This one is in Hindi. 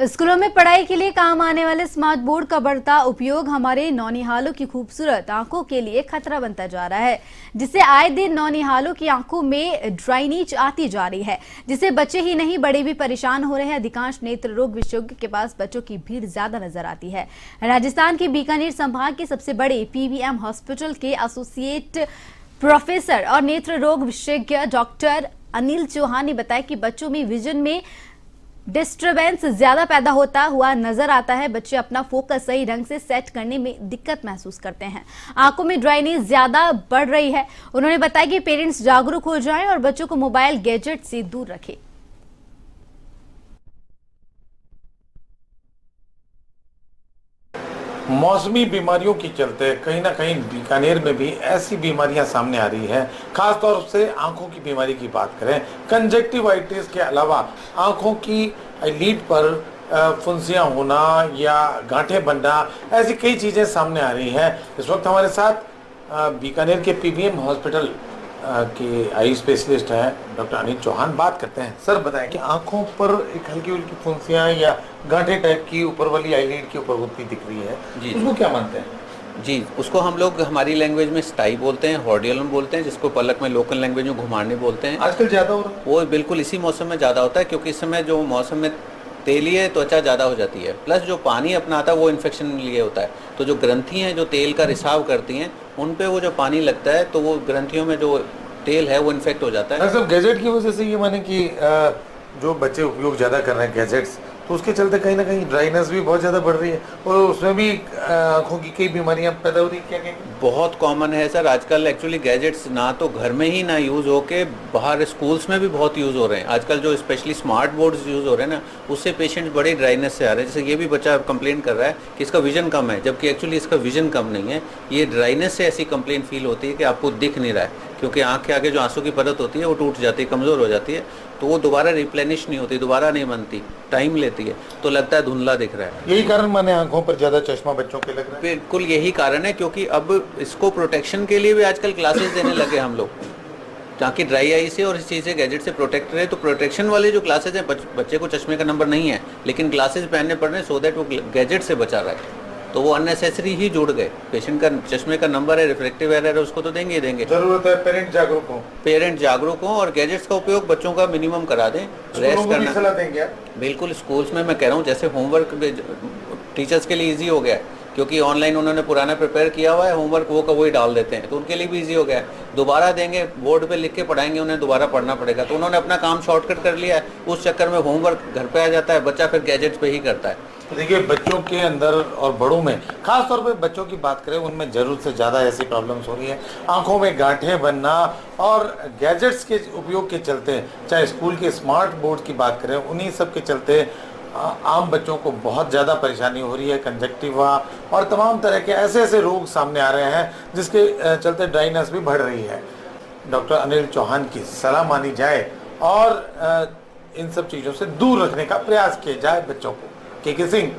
स्कूलों में पढ़ाई के लिए काम आने वाले स्मार्ट बोर्ड का बढ़ता उपयोग हमारे नौनिहालों की खूबसूरत आंखों के लिए खतरा बनता जा रहा है, जिससे आए दिन नौनिहालों की आंखों में ड्राइनेज आती जा रही है, जिससे बच्चे ही नहीं बड़े भी परेशान हो रहे हैं। अधिकांश नेत्र रोग विशेषज्ञ के पास बच्चों की भीड़ ज्यादा नजर आती है। राजस्थान के बीकानेर संभाग के सबसे बड़े पीवीएम हॉस्पिटल के एसोसिएट प्रोफेसर और नेत्र रोग विशेषज्ञ डॉक्टर अनिल चौहान ने बताया कि बच्चों में विजन में डिस्टरबेंस ज्यादा पैदा होता हुआ नजर आता है। बच्चे अपना फोकस सही ढंग से सेट करने में दिक्कत महसूस करते हैं। आंखों में ड्राइनेस ज्यादा बढ़ रही है। उन्होंने बताया कि पेरेंट्स जागरूक हो जाएं और बच्चों को मोबाइल गैजेट से दूर रखें। मौसमी बीमारियों के चलते कहीं ना कहीं बीकानेर में भी ऐसी बीमारियां सामने आ रही हैं। खासतौर से आंखों की बीमारी की बात करें, कंजक्टिवाइटिस के अलावा आंखों की लीड पर फुंसियां होना या गांठें बनना, ऐसी कई चीज़ें सामने आ रही हैं। इस वक्त हमारे साथ बीकानेर के पीवीएम हॉस्पिटल के आई स्पेशलिस्ट हैं डॉक्टर अनिल चौहान। बात करते हैं। सर बताएं कि आंखों पर एक हल्की हल्की फुंसियां या गांठें टाइप की ऊपर वाली आईलिड के ऊपर होती दिख रही है जी, उसको क्या मानते हैं? जी, उसको हम लोग हमारी लैंग्वेज में स्टाई बोलते हैं, हॉर्डियलम बोलते हैं, जिसको पलक में लोकल लैंग्वेज में घुमारनी बोलते हैं। आजकल ज़्यादा हो रहा है वो बिल्कुल इसी मौसम में ज़्यादा होता है, क्योंकि इस समय जो मौसम में तेलीय त्वचा ज़्यादा हो जाती है, प्लस जो पानी अपना आता है वो इन्फेक्शन लिए होता है। तो जो ग्रंथि हैं जो तेल का रिसाव करती हैं, उन पे वो जो पानी लगता है तो वो ग्रंथियों में जो तेल है वो इन्फेक्ट हो जाता है। सब गैजेट की वजह से ये माने कि जो बच्चे उपयोग ज़्यादा कर रहे हैं गैजेट्स, तो उसके चलते कहीं ना कहीं ड्राइनेस भी बहुत ज़्यादा बढ़ रही है और उसमें भी आँखों की कई बीमारियां पैदा हो रही है। क्या कहेंगे? बहुत कॉमन है सर आजकल। एक्चुअली गैजेट्स ना तो घर में ही ना यूज़ हो के बाहर स्कूल्स में भी बहुत यूज़ हो रहे हैं आजकल। जो स्पेशली स्मार्ट बोर्ड्स यूज़ हो रहे हैं ना, उससे पेशेंट्स बड़े ड्राइनेस से आ रहे हैं। जैसे ये भी बच्चा कंप्लेन कर रहा है कि इसका विजन कम है, जबकि एक्चुअली इसका विजन कम नहीं है। ये ड्राइनेस से ऐसी कंप्लेन फील होती है कि आपको दिख नहीं रहा है, क्योंकि आँख के आगे जो आंसू की परत होती है वो टूट जाती है, कमज़ोर हो जाती है, तो वो दोबारा रिप्लेनिश नहीं होती, दोबारा नहीं बनती, टाइम लेती है, तो लगता है धुंधला दिख रहा है। यही कारण माने आंखों पर ज़्यादा चश्मा बच्चों के लग रहा है। बिल्कुल यही कारण है, क्योंकि अब इसको प्रोटेक्शन के लिए भी आजकल क्लासेस देने लगे हम लोग, ताकि ड्राई आई से और इस चीज़ से गैजेट से प्रोटेक्ट रहे। तो प्रोटेक्शन वाले जो क्लासेस हैं, बच्चे को चश्मे का नंबर नहीं है लेकिन क्लासेस पहनने पड़ रहे हैं, सो दैट वो गैजेट से बचा रहा है। तो वो अननेसेसरी ही जुड़ गए। पेशेंट का चश्मे का नंबर है, रिफ्लेक्टिव एरर है, उसको तो देंगे ही देंगे। जरूरत है पेरेंट जागरूक हो और गैजेट्स का उपयोग बच्चों का मिनिमम करा दें। रेस्ट करना सलाह देंगे बिल्कुल। स्कूल्स में मैं कह रहा हूँ, जैसे होमवर्क टीचर्स के लिए ईजी हो गया है, क्योंकि ऑनलाइन उन्होंने पुराना प्रिपेयर किया हुआ है होमवर्क, वो का वही डाल देते हैं, तो उनके लिए भी इजी हो गया है। दोबारा देंगे, बोर्ड पे लिख के पढ़ाएंगे, उन्हें दोबारा पढ़ना पड़ेगा, तो उन्होंने अपना काम शॉर्टकट कर लिया है। उस चक्कर में होमवर्क घर पे आ जाता है, बच्चा फिर गैजेट्स पे ही करता है। देखिए, बच्चों के अंदर और बड़ों में, खास तौर पे बच्चों की बात करें, उनमें जरूरत से ज़्यादा ऐसी प्रॉब्लम्स हो रही है। आंखों में गांठें बनना और गैजेट्स के उपयोग के चलते, चाहे स्कूल के स्मार्ट बोर्ड की बात करें, उन्हीं सब के चलते आम बच्चों को बहुत ज़्यादा परेशानी हो रही है। कंजक्टिवा और तमाम तरह के ऐसे ऐसे रोग सामने आ रहे हैं जिसके चलते ड्राइनेस भी बढ़ रही है। डॉक्टर अनिल चौहान की सलाह मानी जाए और इन सब चीज़ों से दूर रखने का प्रयास किया जाए बच्चों को। के सिंह।